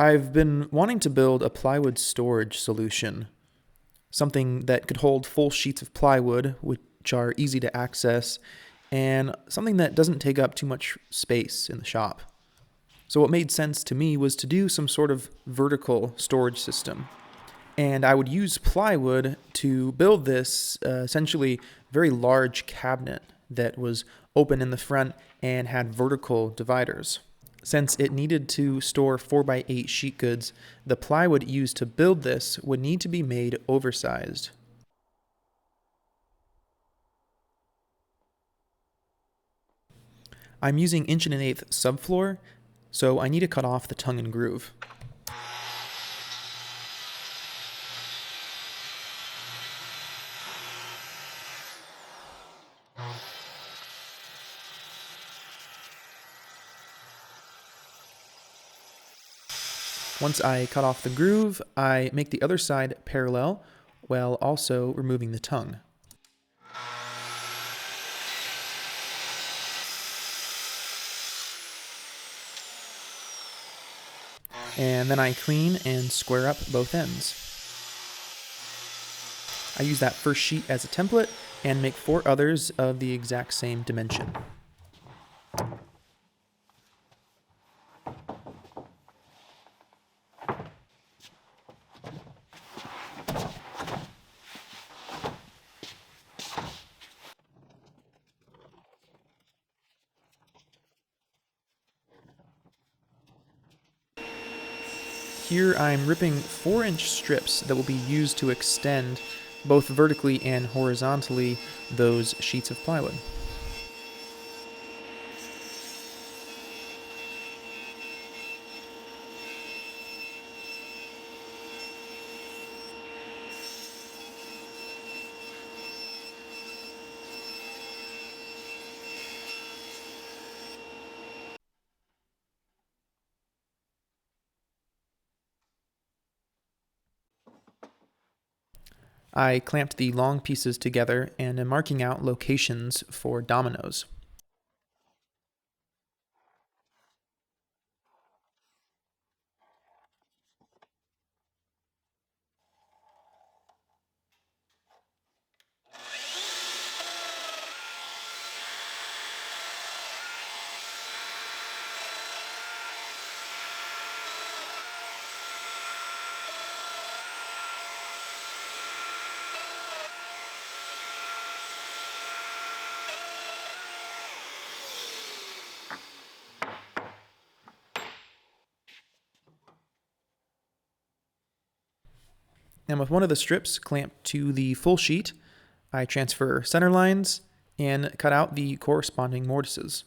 I've been wanting to build a plywood storage solution, something that could hold full sheets of plywood, which are easy to access, and something that doesn't take up too much space in the shop. So what made sense to me was to do some sort of vertical storage system. And I would use plywood to build this essentially very large cabinet that was open in the front and had vertical dividers. Since it needed to store 4x8 sheet goods, the plywood used to build this would need to be made oversized. I'm using 1 1/8" subfloor, so I need to cut off the tongue and groove. Once I cut off the groove, I make the other side parallel while also removing the tongue. And then I clean and square up both ends. I use that first sheet as a template and make 4 others of the exact same dimension. Here I'm ripping 4-inch strips that will be used to extend, both vertically and horizontally, those sheets of plywood. I clamped the long pieces together and am marking out locations for dominoes. And with one of the strips clamped to the full sheet, I transfer center lines and cut out the corresponding mortises.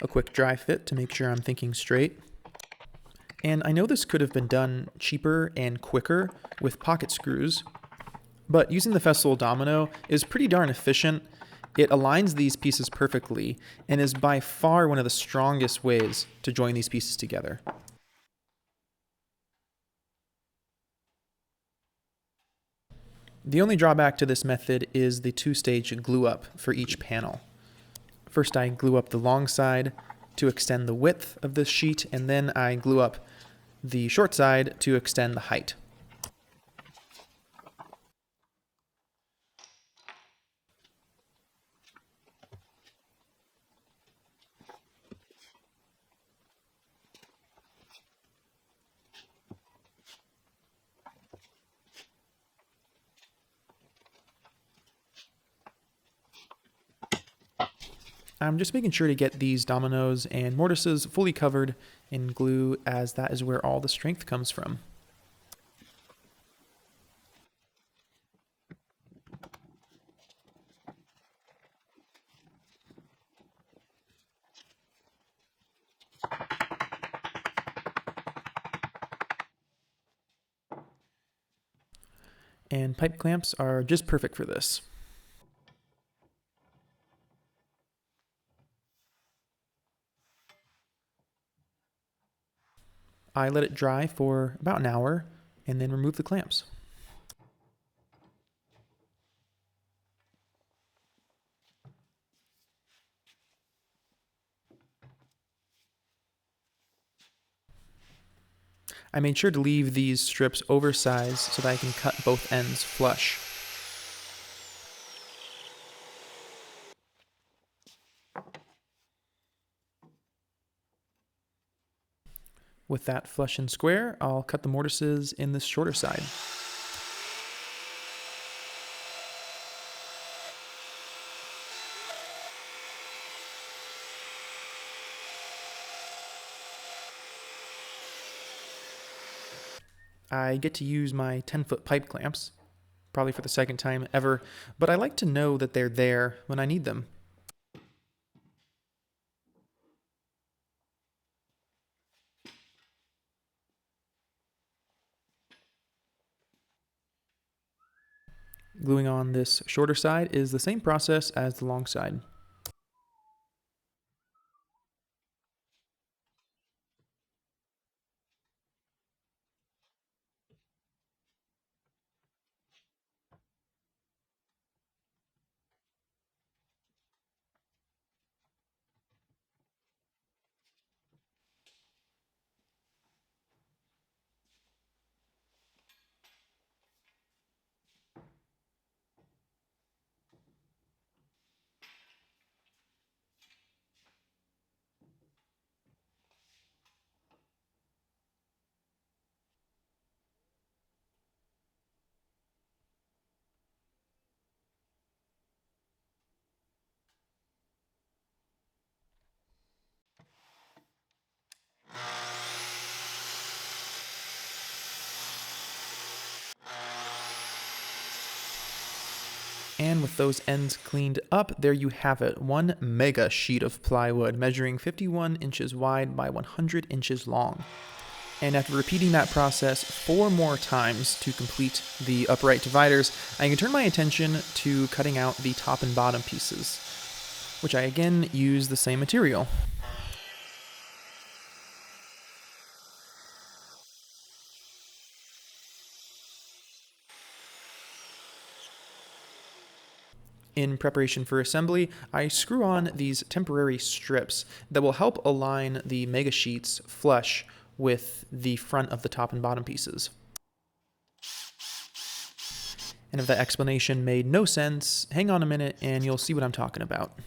A quick dry fit to make sure I'm thinking straight. And I know this could have been done cheaper and quicker with pocket screws, but using the festival domino is pretty darn efficient. It aligns these pieces perfectly and is by far one of the strongest ways to join these pieces together. The only drawback to this method is the 2-stage glue up for each panel. First I glue up the long side to extend the width of this sheet, and then I glue up the short side to extend the height. I'm just making sure to get these dominoes and mortises fully covered in glue, as that is where all the strength comes from. and pipe clamps are just perfect for this. I let it dry for about an hour and then remove the clamps. I made sure to leave these strips oversized so that I can cut both ends flush. With that flush and square, I'll cut the mortises in this shorter side. I get to use my 10-foot pipe clamps, probably for the second time ever, but I like to know that they're there when I need them. Gluing on this shorter side is the same process as the long side. And with those ends cleaned up, there you have it, one mega sheet of plywood measuring 51 inches wide by 100 inches long. And after repeating that process 4 more times to complete the upright dividers, I can turn my attention to cutting out the top and bottom pieces, which I again use the same material. In preparation for assembly, I screw on these temporary strips that will help align the mega sheets flush with the front of the top and bottom pieces. And if that explanation made no sense, hang on a minute and you'll see what I'm talking about.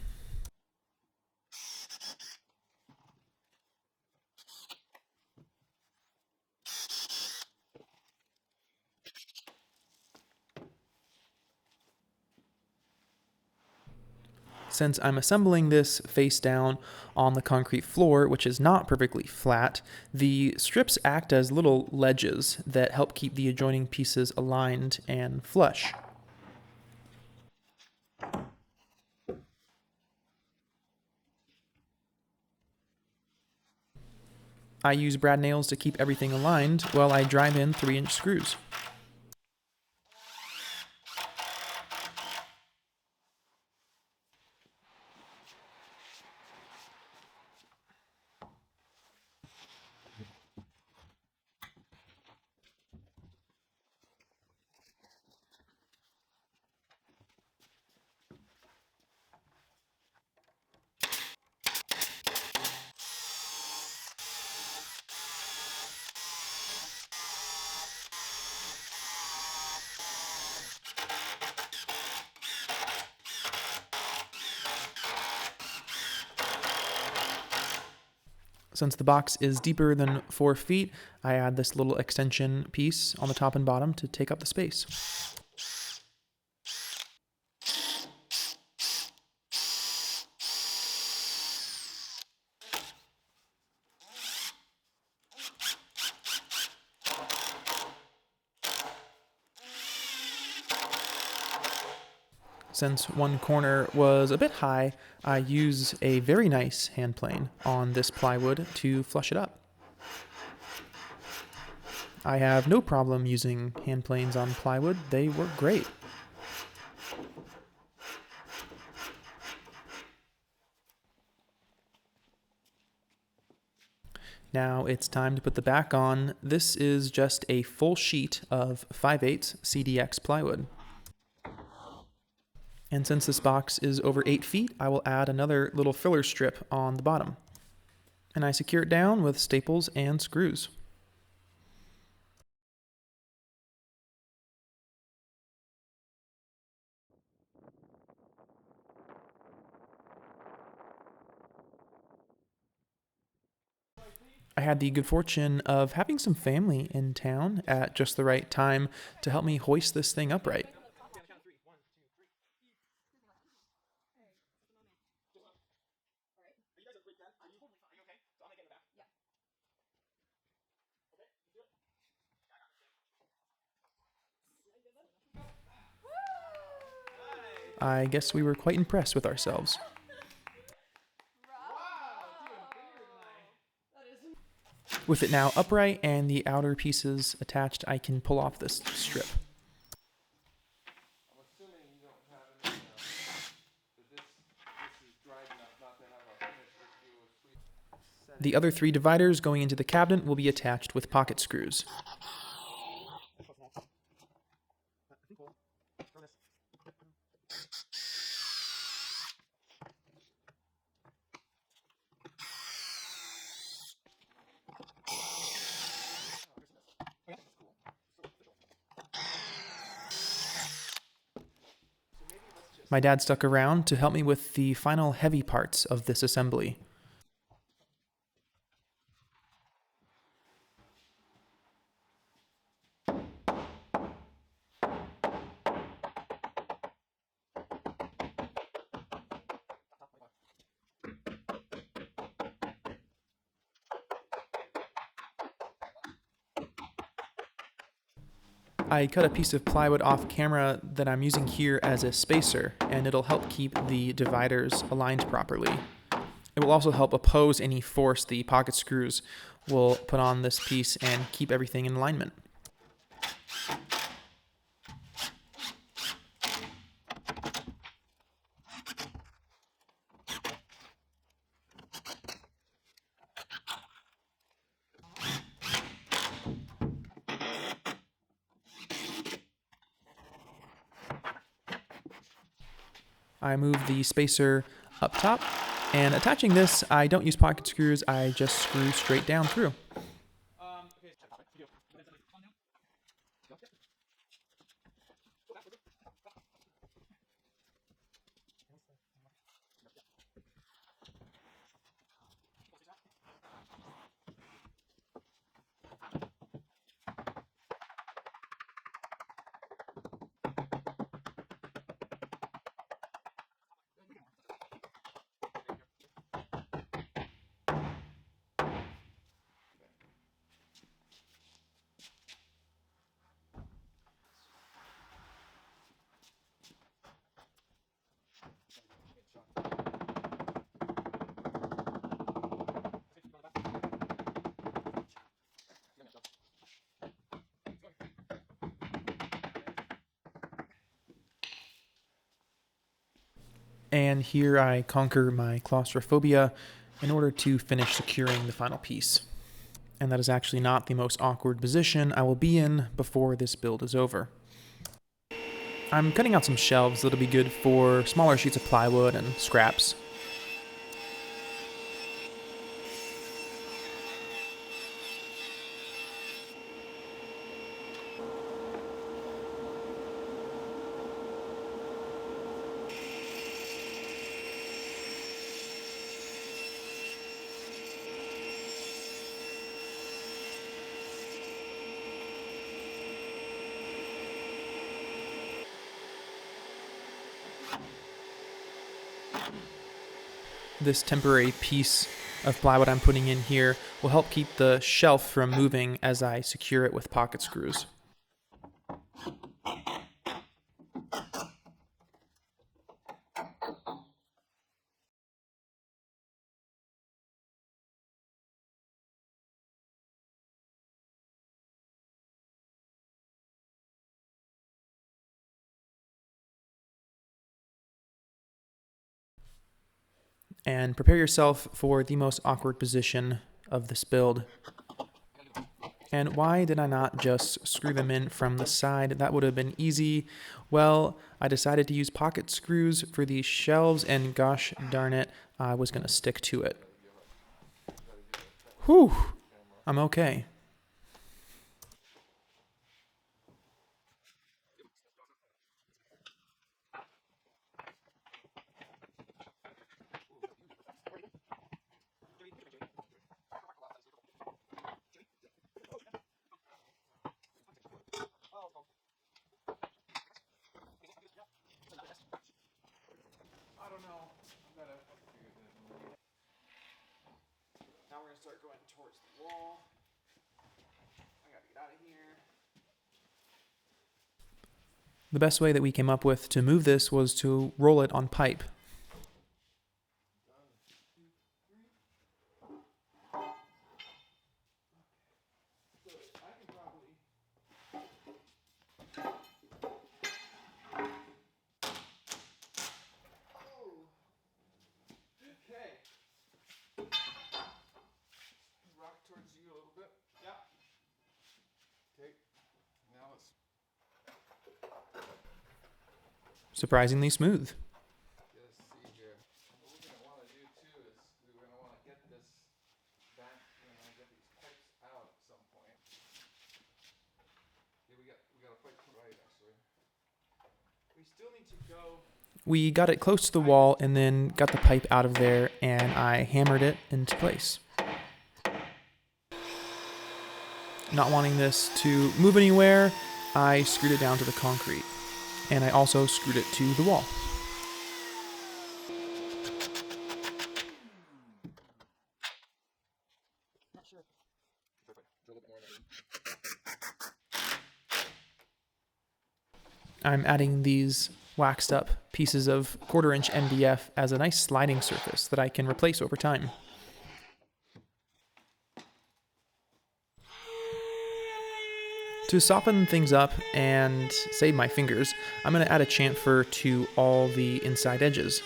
Since I'm assembling this face down on the concrete floor, which is not perfectly flat, the strips act as little ledges that help keep the adjoining pieces aligned and flush. I use brad nails to keep everything aligned while I drive in 3-inch screws. Since the box is deeper than 4 feet, I add this little extension piece on the top and bottom to take up the space. Since one corner was a bit high, I use a very nice hand plane on this plywood to flush it up. I have no problem using hand planes on plywood. They work great. Now it's time to put the back on. This is just a full sheet of 5/8 CDX plywood. And since this box is over 8 feet, I will add another little filler strip on the bottom. And I secure it down with staples and screws. I had the good fortune of having some family in town at just the right time to help me hoist this thing upright. I guess we were quite impressed with ourselves. With it now upright and the outer pieces attached, I can pull off this strip. The other 3 dividers going into the cabinet will be attached with pocket screws. My dad stuck around to help me with the final heavy parts of this assembly. I cut a piece of plywood off camera that I'm using here as a spacer, and it'll help keep the dividers aligned properly. It will also help oppose any force the pocket screws will put on this piece and keep everything in alignment. I move the spacer up top, and attaching this, I don't use pocket screws, I just screw straight down through. And here I conquer my claustrophobia in order to finish securing the final piece. And that is actually not the most awkward position I will be in before this build is over. I'm cutting out some shelves that'll be good for smaller sheets of plywood and scraps. This temporary piece of plywood I'm putting in here will help keep the shelf from moving as I secure it with pocket screws. And prepare yourself for the most awkward position of this build. And why did I not just screw them in from the side? That would have been easy. Well, I decided to use pocket screws for these shelves, and gosh darn it, I was going to stick to it. Whew, I'm okay. I don't know. Now we're going to start going towards the wall. I got to get out of here. The best way that we came up with to move this was to roll it on pipe. Surprisingly smooth. We got it close to the wall and then got the pipe out of there, and I hammered it into place. Not wanting this to move anywhere, I screwed it down to the concrete, and I also screwed it to the wall. I'm adding these waxed up pieces of 1/4-inch MDF as a nice sliding surface that I can replace over time. To soften things up and save my fingers, I'm going to add a chamfer to all the inside edges.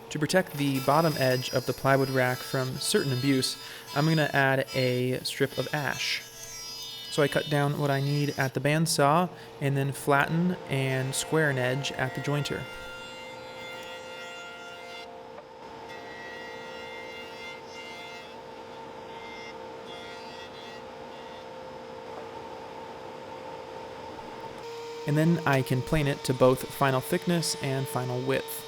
To protect the bottom edge of the plywood rack from certain abuse, I'm going to add a strip of ash. So I cut down what I need at the bandsaw and then flatten and square an edge at the jointer. And then I can plane it to both final thickness and final width.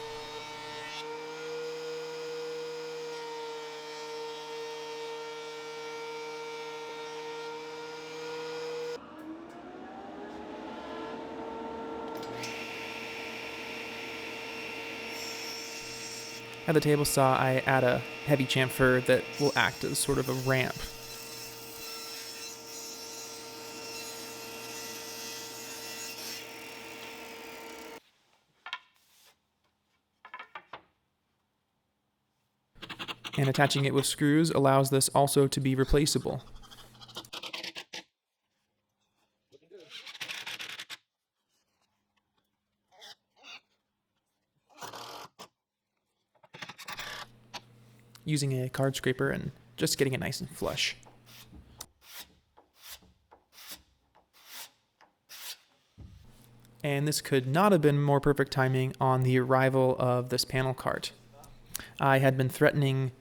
At the table saw, I add a heavy chamfer that will act as sort of a ramp. And attaching it with screws allows this also to be replaceable. Using a card scraper and just getting it nice and flush. And this could not have been more perfect timing on the arrival of this panel cart. I had been threatening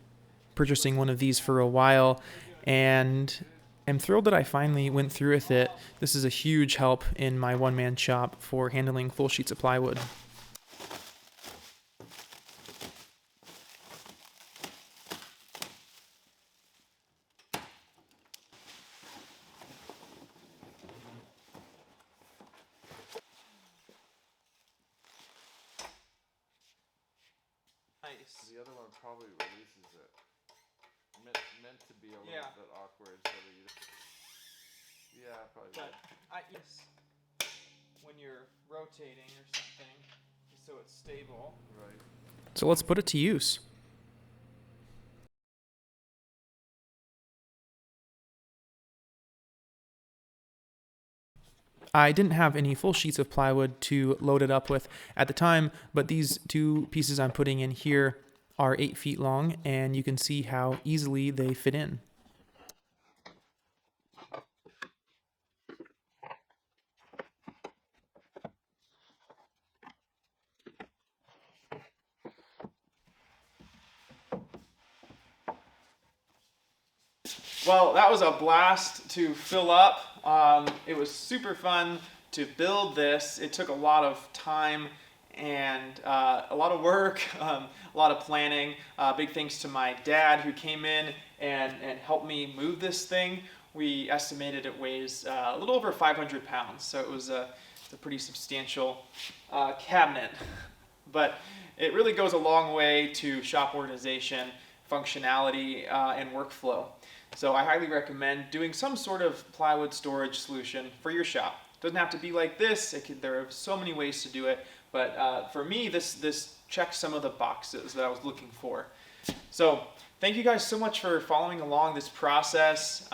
purchasing one of these for a while, and I'm thrilled that I finally went through with it. This is a huge help in my one-man shop for handling full sheets of plywood. Nice. The other one probably releases it. meant to be a little bit awkward, so that you. Yeah, probably. But yes, when you're rotating or something, so it's stable. Right. So let's put it to use. I didn't have any full sheets of plywood to load it up with at the time, but these two pieces I'm putting in here are 8 feet long, and you can see how easily they fit in. Well, that was a blast to fill up. It was super fun to build this. It took a lot of time and a lot of work, a lot of planning. Big thanks to my dad who came in and helped me move this thing. We estimated it weighs a little over 500 pounds, so it was a pretty substantial cabinet. But it really goes a long way to shop organization, functionality, and workflow. So I highly recommend doing some sort of plywood storage solution for your shop. It doesn't have to be like this. There are so many ways to do it, but for me, this checked some of the boxes that I was looking for. So thank you guys so much for following along this process.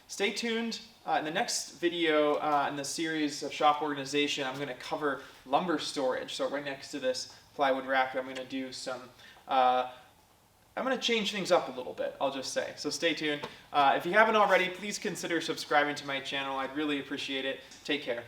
Stay tuned. In the next video in the series of shop organization, I'm going to cover lumber storage. So right next to this plywood rack, I'm going to do some I'm going to change things up a little bit, I'll just say. So stay tuned. If you haven't already, please consider subscribing to my channel. I'd really appreciate it. Take care.